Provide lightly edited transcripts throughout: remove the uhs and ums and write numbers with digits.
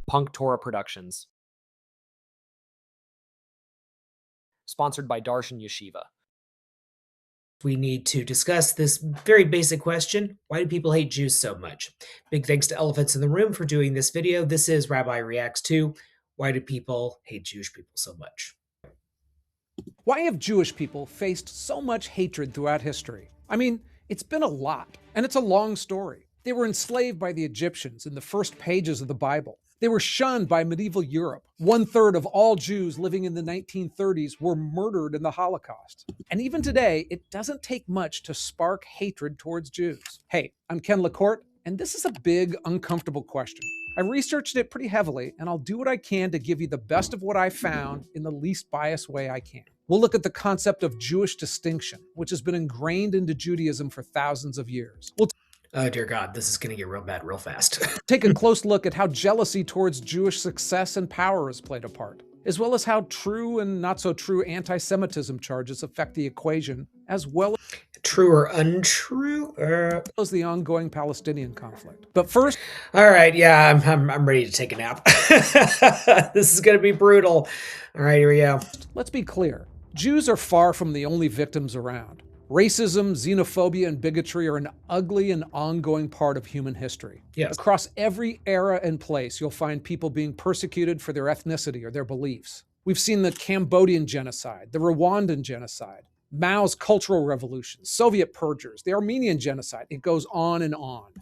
Punktorah Productions. Sponsored by Darshan Yeshiva. We need to discuss this very basic question. Why do people hate Jews so much? Big thanks to Elephants in the Room for doing this video. This is Rabbi Reacts to Why do people hate Jewish people so much? Why have Jewish people faced so much hatred throughout history? I mean, it's been a lot, and it's a long story. They were enslaved by the Egyptians in the first pages of the Bible. They were shunned by medieval Europe. 1/3 of all Jews living in the 1930s were murdered in the Holocaust. And even today, it doesn't take much to spark hatred towards Jews. Hey, I'm Ken LaCourte, and this is a big, uncomfortable question. I researched it pretty heavily, and I'll do what I can to give you the best of what I found in the least biased way I can. We'll look at the concept of Jewish distinction, which has been ingrained into Judaism for thousands of years. Oh, dear God, this is going to get real bad real fast. Take a close look at how jealousy towards Jewish success and power has played a part, as well as how true and not so true anti-Semitism charges affect the equation, as well True or untrue? as the ongoing Palestinian conflict. But first, All right, yeah, I'm ready to take a nap. This is going to be brutal. All right, here we go. let's be clear. Jews are far from the only victims around. Racism, xenophobia, and bigotry are an ugly and ongoing part of human history. Yes. Across every era and place, you'll find people being persecuted for their ethnicity or their beliefs. We've seen the Cambodian genocide, the Rwandan genocide, Mao's cultural revolution, Soviet purgers, the Armenian genocide. It goes on and on.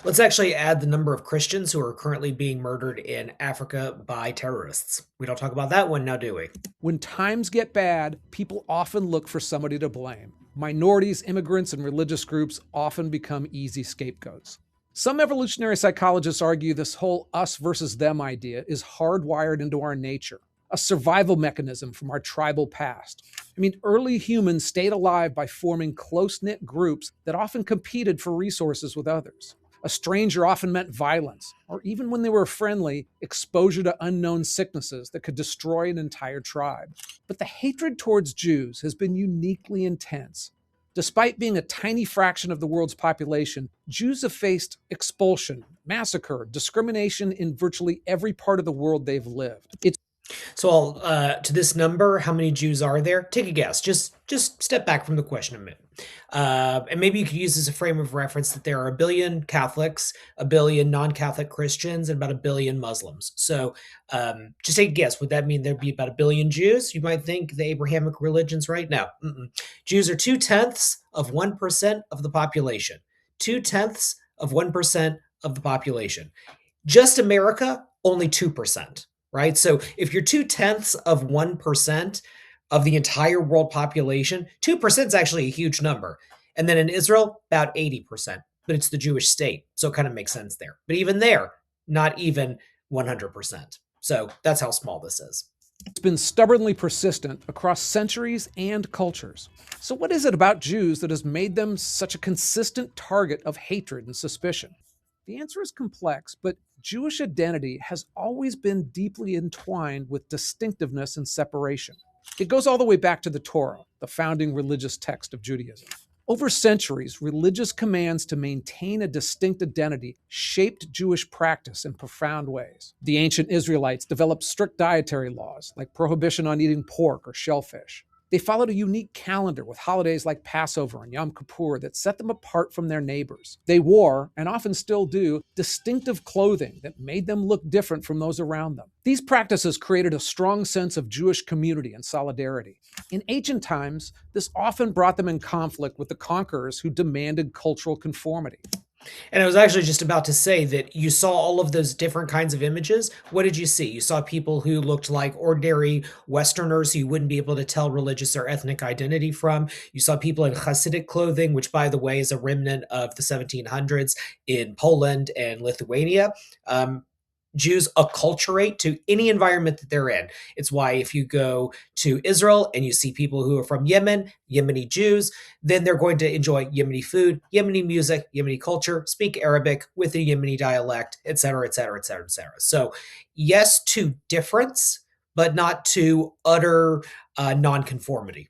Let's actually add the number of Christians who are currently being murdered in Africa by terrorists. We don't talk about that one now, do we? When times get bad, people often look for somebody to blame. Minorities, immigrants, and religious groups often become easy scapegoats. Some evolutionary psychologists argue this whole us versus them idea is hardwired into our nature, a survival mechanism from our tribal past. I mean, early humans stayed alive by forming close-knit groups that often competed for resources with others. A stranger often meant violence, or even when they were friendly, exposure to unknown sicknesses that could destroy an entire tribe. But the hatred towards Jews has been uniquely intense. Despite being a tiny fraction of the world's population, Jews have faced expulsion, massacre, discrimination in virtually every part of the world they've lived. So, to this number, how many Jews are there? Take a guess. Just step back from the question a minute. And maybe you could use as a frame of reference that there are 1 billion Catholics, 1 billion non-Catholic Christians, and about 1 billion Muslims. So just take a guess. Would that mean there'd be about 1 billion Jews? You might think the Abrahamic religions, right? No. Jews are 0.2% of the population. 0.2% of the population. Just America, only 2%. Right? So if you're 0.2% of the entire world population, 2% is actually a huge number. And then in Israel, about 80%, but it's the Jewish state. So it kind of makes sense there. But even there, not even 100%. So that's how small this is. It's been stubbornly persistent across centuries and cultures. So what is it about Jews that has made them such a consistent target of hatred and suspicion? The answer is complex, but Jewish identity has always been deeply entwined with distinctiveness and separation. It goes all the way back to the Torah, the founding religious text of Judaism. Over centuries, religious commands to maintain a distinct identity shaped Jewish practice in profound ways. The ancient Israelites developed strict dietary laws, like prohibition on eating pork or shellfish. They followed a unique calendar with holidays like Passover and Yom Kippur that set them apart from their neighbors. They wore, and often still do, distinctive clothing that made them look different from those around them. These practices created a strong sense of Jewish community and solidarity. In ancient times, this often brought them in conflict with the conquerors who demanded cultural conformity. And I was actually just about to say that you saw all of those different kinds of images. What did you see? You saw people who looked like ordinary Westerners who you wouldn't be able to tell religious or ethnic identity from. You saw people in Hasidic clothing, which, by the way, is a remnant of the 1700s in Poland and Lithuania. Jews acculturate to any environment that they're in. It's why if you go to Israel and you see people who are from Yemen, Yemeni Jews, then they're going to enjoy Yemeni food, Yemeni music, Yemeni culture, speak Arabic with a Yemeni dialect, etc., etc., etc., etc. So yes to difference, but not to utter nonconformity.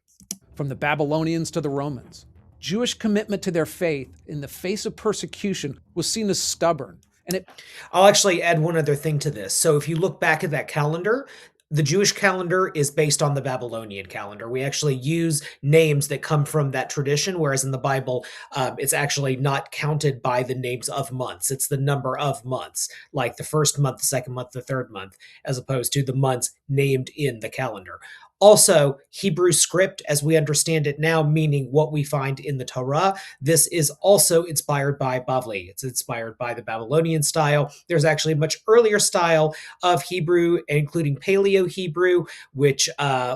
From the Babylonians to the Romans, Jewish commitment to their faith in the face of persecution was seen as stubborn And it I'll actually add one other thing to this. So if you look back at that calendar, the Jewish calendar is based on the Babylonian calendar. We actually use names that come from that tradition, whereas in the Bible, it's actually not counted by the names of months. It's the number of months, like the first month, the second month, the third month, as opposed to the months named in the calendar. Also, Hebrew script, as we understand it now, meaning what we find in the Torah, this is also inspired by Bavli. It's inspired by the Babylonian style. There's actually a much earlier style of Hebrew, including Paleo Hebrew, which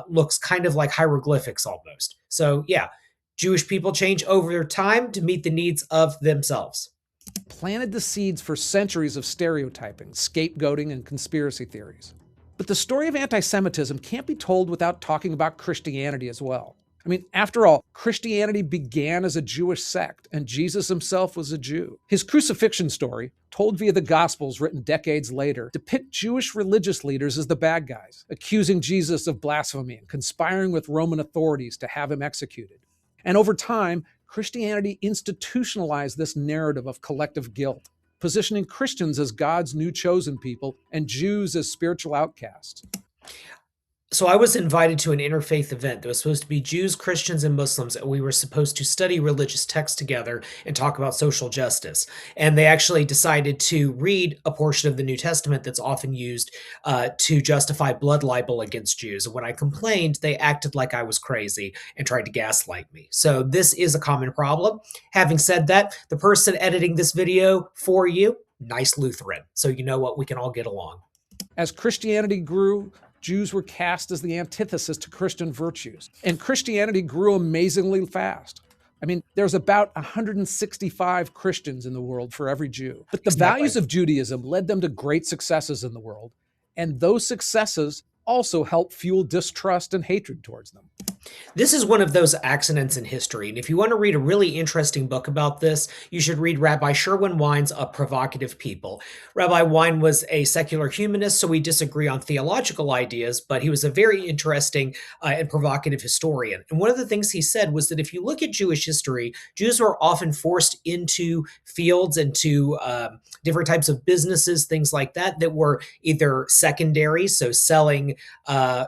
looks kind of like hieroglyphics almost. So, yeah, Jewish people change over time to meet the needs of themselves. planted the seeds for centuries of stereotyping, scapegoating, and conspiracy theories. But the story of anti-Semitism can't be told without talking about Christianity as well. I mean, after all, Christianity began as a Jewish sect, and Jesus himself was a Jew. His crucifixion story, told via the Gospels written decades later, depict Jewish religious leaders as the bad guys, accusing Jesus of blasphemy and conspiring with Roman authorities to have him executed. And over time, Christianity institutionalized this narrative of collective guilt, positioning Christians as God's new chosen people and Jews as spiritual outcasts. So I was invited to an interfaith event that was supposed to be Jews, Christians, and Muslims, and we were supposed to study religious texts together and talk about social justice. And they actually decided to read a portion of the New Testament that's often used to justify blood libel against Jews. And when I complained, they acted like I was crazy and tried to gaslight me. So this is a common problem. Having said that, the person editing this video for you, nice Lutheran. So you know what? We can all get along. As Christianity grew, Jews were cast as the antithesis to Christian virtues. And Christianity grew amazingly fast. I mean, there's about 165 Christians in the world for every Jew. But the values of Judaism led them to great successes in the world. And those successes also helped fuel distrust and hatred towards them. This is one of those accidents in history, and if you want to read a really interesting book about this, you should read Rabbi Sherwin Wine's A Provocative People. Rabbi Wine was a secular humanist, so we disagree on theological ideas, but he was a very interesting and provocative historian. And one of the things he said was that if you look at Jewish history, Jews were often forced into fields, into different types of businesses, things like that, that were either secondary, so selling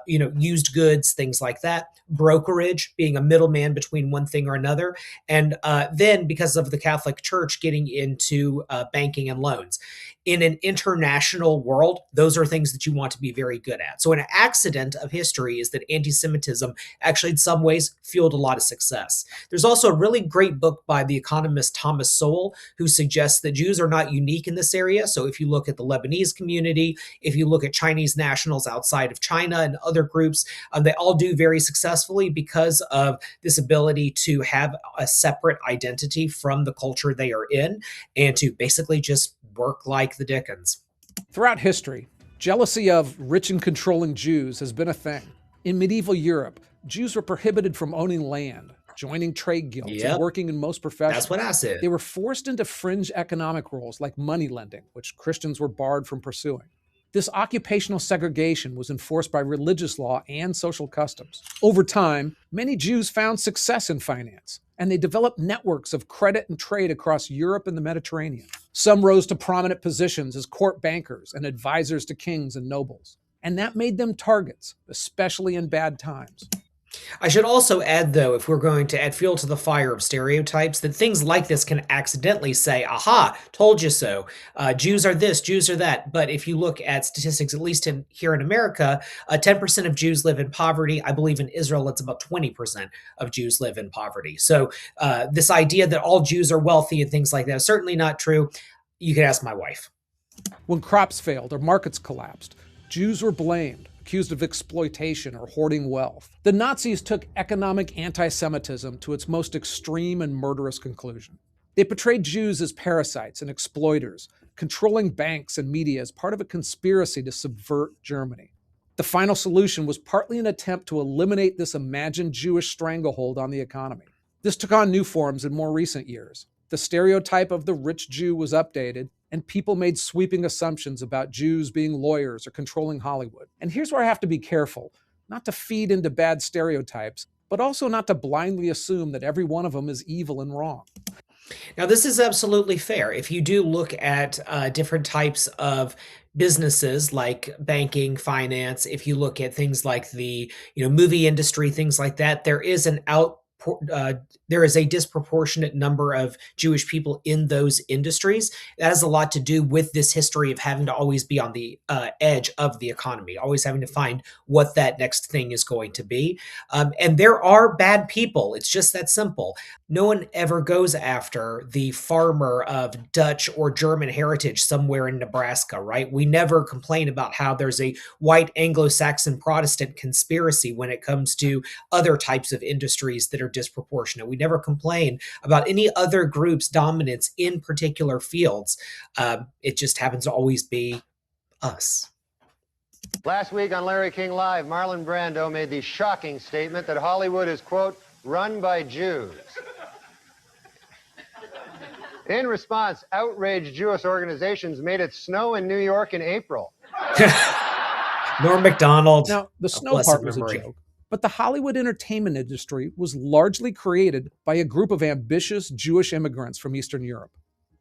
used goods, things like that, brokerage, being a middleman between one thing or another, and then because of the Catholic Church getting into banking and loans. In an international world, those are things that you want to be very good at. So an accident of history is that anti-Semitism actually in some ways fueled a lot of success. There's also a really great book by the economist Thomas Sowell who suggests that Jews are not unique in this area. So if you look at the Lebanese community, if you look at Chinese nationals outside of China and other groups, they all do very successfully because of this ability to have a separate identity from the culture they are in and to basically just work like the Dickens. Throughout history, jealousy of rich and controlling Jews has been a thing. In medieval Europe, Jews were prohibited from owning land, joining trade guilds, and working in most professions. That's what I said. They were forced into fringe economic roles like money lending, which Christians were barred from pursuing. This occupational segregation was enforced by religious law and social customs. Over time, many Jews found success in finance, and they developed networks of credit and trade across Europe and the Mediterranean. Some rose to prominent positions as court bankers and advisors to kings and nobles. And that made them targets, especially in bad times. I should also add, though, if we're going to add fuel to the fire of stereotypes, that things like this can accidentally say, aha, told you so. Jews are this, Jews are that. But if you look at statistics, at least here in America, 10% of Jews live in poverty. I believe in Israel, it's about 20% of Jews live in poverty. So this idea that all Jews are wealthy and things like that is certainly not true. You can ask my wife. When crops failed or markets collapsed, Jews were blamed, accused of exploitation or hoarding wealth. The Nazis took economic anti-Semitism to its most extreme and murderous conclusion. They portrayed Jews as parasites and exploiters, controlling banks and media as part of a conspiracy to subvert Germany. The final solution was partly an attempt to eliminate this imagined Jewish stranglehold on the economy. This took on new forms in more recent years. The stereotype of the rich Jew was updated, and people made sweeping assumptions about Jews being lawyers or controlling Hollywood. And here's where I have to be careful, not to feed into bad stereotypes, but also not to blindly assume that every one of them is evil and wrong. Now, this is absolutely fair. If you do look at different types of businesses like banking, finance, if you look at things like the movie industry, things like that, uh, there is a disproportionate number of Jewish people in those industries. That has a lot to do with this history of having to always be on the edge of the economy, always having to find what that next thing is going to be. And there are bad people. It's just that simple. No one ever goes after the farmer of Dutch or German heritage somewhere in Nebraska, right? We never complain about how there's a white Anglo-Saxon Protestant conspiracy when it comes to other types of industries that are disproportionate. We never complain about any other group's dominance in particular fields. It just happens to always be us. Last week on Larry King Live, Marlon Brando made the shocking statement that Hollywood is, quote, run by Jews. In response, outraged Jewish organizations made it snow in New York in April. Norm Macdonald. Now, the snow part was a joke, but the Hollywood entertainment industry was largely created by a group of ambitious Jewish immigrants from Eastern Europe.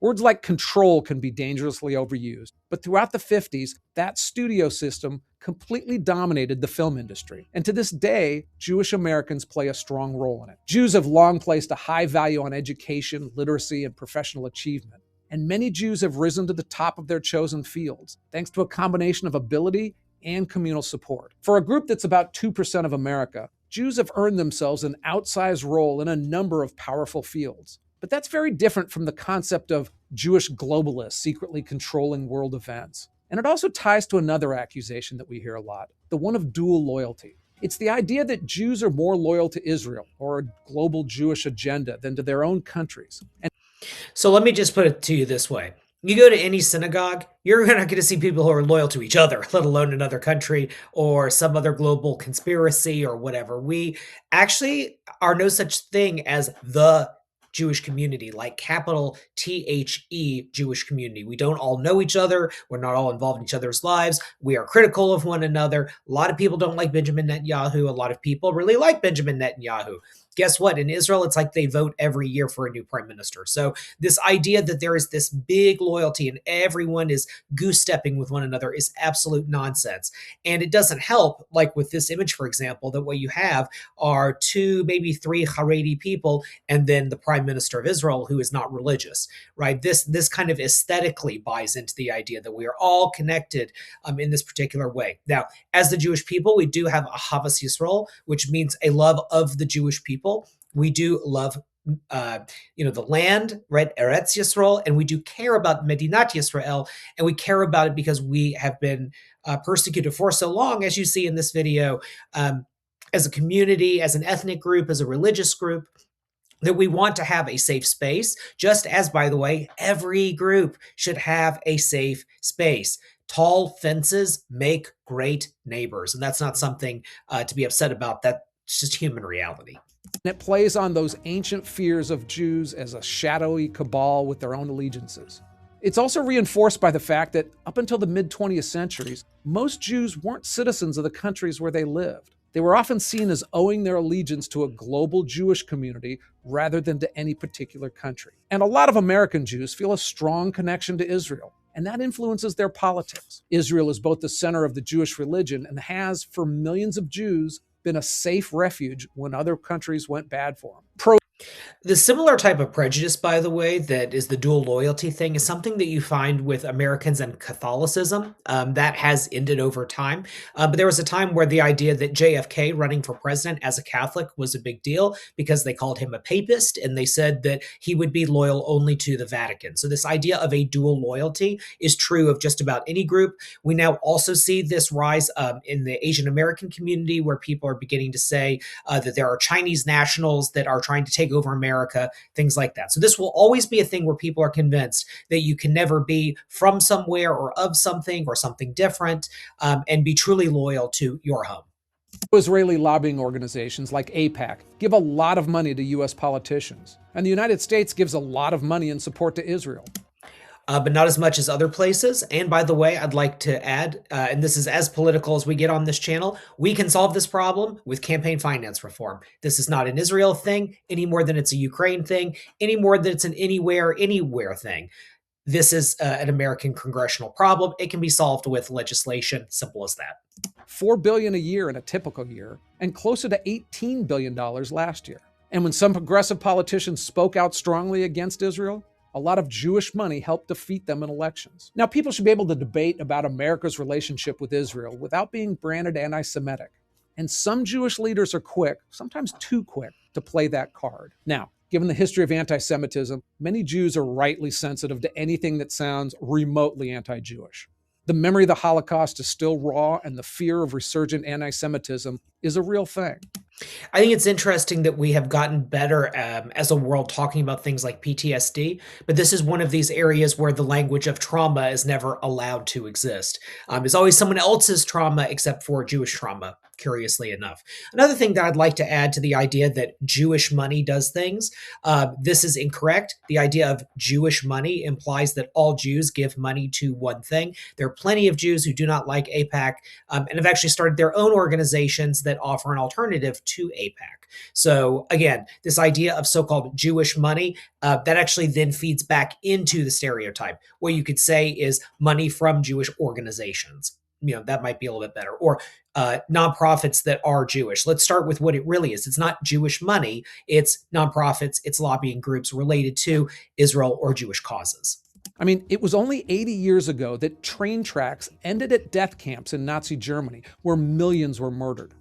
Words like control can be dangerously overused, but throughout the 50s, that studio system completely dominated the film industry. And to this day, Jewish Americans play a strong role in it. Jews have long placed a high value on education, literacy, and professional achievement. And many Jews have risen to the top of their chosen fields, thanks to a combination of ability and communal support. For a group that's about 2% of America, Jews have earned themselves an outsized role in a number of powerful fields. But that's very different from the concept of Jewish globalists secretly controlling world events. And it also ties to another accusation that we hear a lot, the one of dual loyalty. It's the idea that Jews are more loyal to Israel or a global Jewish agenda than to their own countries. So let me just put it to you this way. You go to any synagogue, you're not going to see people who are loyal to each other, let alone another country or some other global conspiracy or whatever. We actually are no such thing as the Jewish community, like capital THE Jewish community. We don't all know each other. We're not all involved in each other's lives. We are critical of one another. A lot of people don't like Benjamin Netanyahu. A lot of people really like Benjamin Netanyahu. Guess what? In Israel, it's like they vote every year for a new prime minister. So this idea that there is this big loyalty and everyone is goose-stepping with one another is absolute nonsense. And it doesn't help, like with this image, for example, that what you have are two, maybe three Haredi people, and then the prime minister of Israel who is not religious, right? This kind of aesthetically buys into the idea that we are all connected in this particular way. Now, as the Jewish people, we do have Ahavas Yisrael, which means a love of the Jewish people. We do love, the land, right? Eretz Yisrael, and we do care about Medinat Yisrael, and we care about it because we have been persecuted for so long, as you see in this video, as a community, as an ethnic group, as a religious group, that we want to have a safe space, just as, by the way, every group should have a safe space. Tall fences make great neighbors, and that's not something to be upset about. That's just human reality. And it plays on those ancient fears of Jews as a shadowy cabal with their own allegiances. It's also reinforced by the fact that up until the mid-20th centuries, most Jews weren't citizens of the countries where they lived. They were often seen as owing their allegiance to a global Jewish community rather than to any particular country. And a lot of American Jews feel a strong connection to Israel, and that influences their politics. Israel is both the center of the Jewish religion and has, for millions of Jews, been a safe refuge when other countries went bad for them. The similar type of prejudice, by the way, that is the dual loyalty thing, is something that you find with Americans and Catholicism. That has ended over time. But there was a time where the idea that JFK running for president as a Catholic was a big deal because they called him a papist and they said that he would be loyal only to the Vatican. So this idea of a dual loyalty is true of just about any group. We now also see this rise in the Asian American community where people are beginning to say that there are Chinese nationals that are trying to take over America, things like that. So this will always be a thing where people are convinced that you can never be from somewhere or of something or something different and be truly loyal to your home. Israeli lobbying organizations like AIPAC give a lot of money to U.S. politicians, and the United States gives a lot of money in support to Israel. but not as much as other places. And by the way, I'd like to add, and this is as political as we get on this channel, we can solve this problem with campaign finance reform. This is not an Israel thing any more than it's a Ukraine thing, any more than it's an anywhere thing. This is an American congressional problem. It can be solved with legislation. Simple as that. $4 billion a year in a typical year, and closer to $18 billion last year. And when some progressive politicians spoke out strongly against Israel, a lot of Jewish money helped defeat them in elections. Now, people should be able to debate about America's relationship with Israel without being branded anti-Semitic. And some Jewish leaders are quick, sometimes too quick, to play that card. Now, given the history of anti-Semitism, many Jews are rightly sensitive to anything that sounds remotely anti-Jewish. The memory of the Holocaust is still raw, and the fear of resurgent anti-Semitism is a real thing. I think it's interesting that we have gotten better as a world talking about things like PTSD, but this is one of these areas where the language of trauma is never allowed to exist. It's always someone else's trauma except for Jewish trauma, curiously enough. Another thing that I'd like to add to the idea that Jewish money does things, this is incorrect. The idea of Jewish money implies that all Jews give money to one thing. There are plenty of Jews who do not like AIPAC and have actually started their own organizations that offer an alternative to AIPAC. So again, this idea of so-called Jewish money, that actually then feeds back into the stereotype. What you could say is money from Jewish organizations. That might be a little bit better. Or nonprofits that are Jewish. Let's start with what it really is. It's not Jewish money. It's nonprofits. It's lobbying groups related to Israel or Jewish causes. I mean, it was only 80 years ago that train tracks ended at death camps in Nazi Germany, where millions were murdered.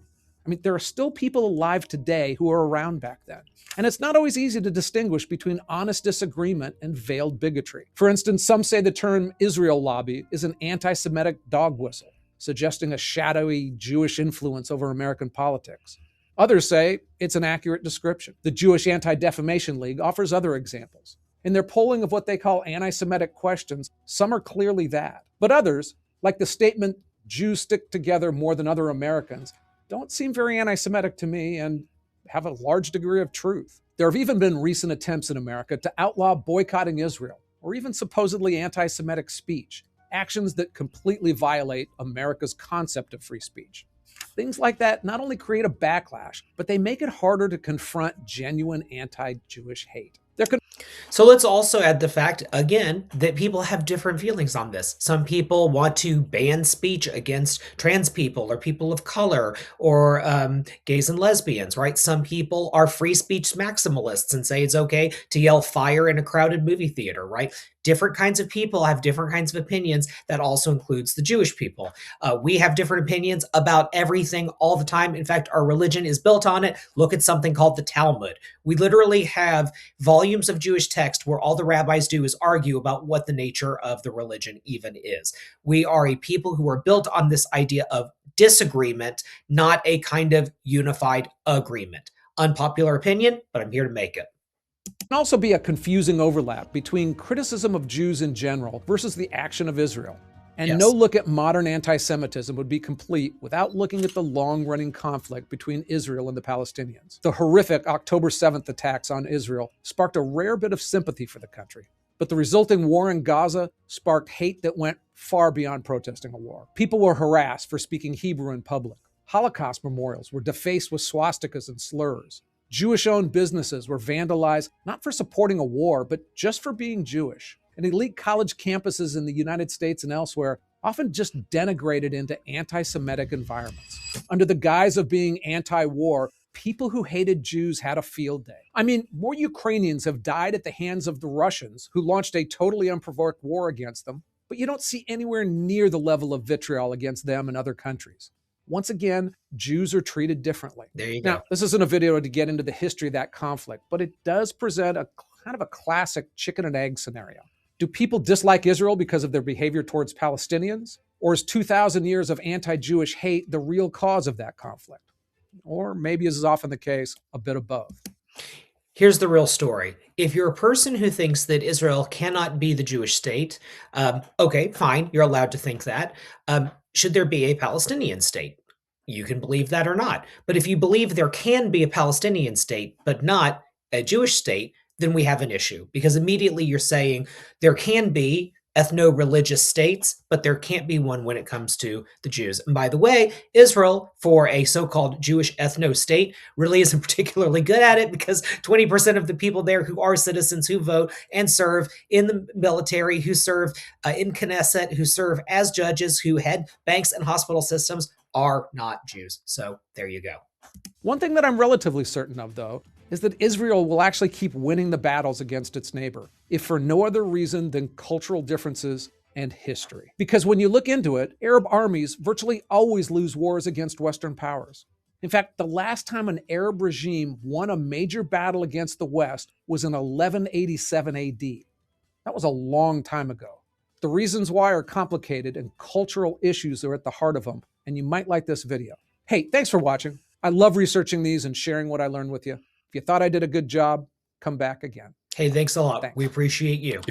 I mean, there are still people alive today who were around back then. And it's not always easy to distinguish between honest disagreement and veiled bigotry. For instance, some say the term Israel lobby is an anti-Semitic dog whistle, suggesting a shadowy Jewish influence over American politics. Others say it's an accurate description. The Jewish Anti-Defamation League offers other examples. In their polling of what they call anti-Semitic questions, some are clearly that. But others, like the statement, Jews stick together more than other Americans, don't seem very anti-Semitic to me and have a large degree of truth. There have even been recent attempts in America to outlaw boycotting Israel, or even supposedly anti-Semitic speech, actions that completely violate America's concept of free speech. Things like that not only create a backlash, but they make it harder to confront genuine anti-Jewish hate. So let's also add the fact, again, that people have different feelings on this. Some people want to ban speech against trans people or people of color or gays and lesbians, right? Some people are free speech maximalists and say it's okay to yell fire in a crowded movie theater, right? Different kinds of people have different kinds of opinions. That also includes the Jewish people. We have different opinions about everything all the time. In fact, our religion is built on it. Look at something called the Talmud. We literally have volumes of Jewish text where all the rabbis do is argue about what the nature of the religion even is. We are a people who are built on this idea of disagreement, not a kind of unified agreement. Unpopular opinion, but I'm here to make it. Can also be a confusing overlap between criticism of Jews in general versus the action of Israel. And Yes. no look at modern anti-Semitism would be complete without looking at the long-running conflict between Israel and the Palestinians. The horrific October 7th attacks on Israel sparked a rare bit of sympathy for the country. But the resulting war in Gaza sparked hate that went far beyond protesting a war. People were harassed for speaking Hebrew in public. Holocaust memorials were defaced with swastikas and slurs. Jewish-owned businesses were vandalized not for supporting a war, but just for being Jewish. And elite college campuses in the United States and elsewhere often just denigrated into anti-Semitic environments. Under the guise of being anti-war, people who hated Jews had a field day. I mean, more Ukrainians have died at the hands of the Russians, who launched a totally unprovoked war against them, but you don't see anywhere near the level of vitriol against them in other countries. Once again, Jews are treated differently. There you go. Now, this isn't a video to get into the history of that conflict, but it does present a kind of a classic chicken and egg scenario. Do people dislike Israel because of their behavior towards Palestinians? Or is 2,000 years of anti-Jewish hate the real cause of that conflict? Or maybe, as is often the case, a bit of both. Here's the real story. If you're a person who thinks that Israel cannot be the Jewish state, okay, fine, you're allowed to think that. Should there be a Palestinian state? You can believe that or not. But if you believe there can be a Palestinian state, but not a Jewish state, then we have an issue. Because immediately you're saying there can be ethno-religious states, but there can't be one when it comes to the Jews. And by the way, Israel, for a so-called Jewish ethno-state, really isn't particularly good at it, because 20% of the people there who are citizens, who vote and serve in the military, who serve in Knesset, who serve as judges, who head banks and hospital systems, are not Jews. So there you go. One thing that I'm relatively certain of, though, is that Israel will actually keep winning the battles against its neighbor, if for no other reason than cultural differences and history. Because when you look into it, Arab armies virtually always lose wars against Western powers. In fact, the last time an Arab regime won a major battle against the West was in 1187 AD. That was a long time ago. The reasons why are complicated, and cultural issues are at the heart of them, and you might like this video. Hey, thanks for watching. I love researching these and sharing what I learned with you. If you thought I did a good job, come back again. Hey, thanks a lot. Thanks. We appreciate you.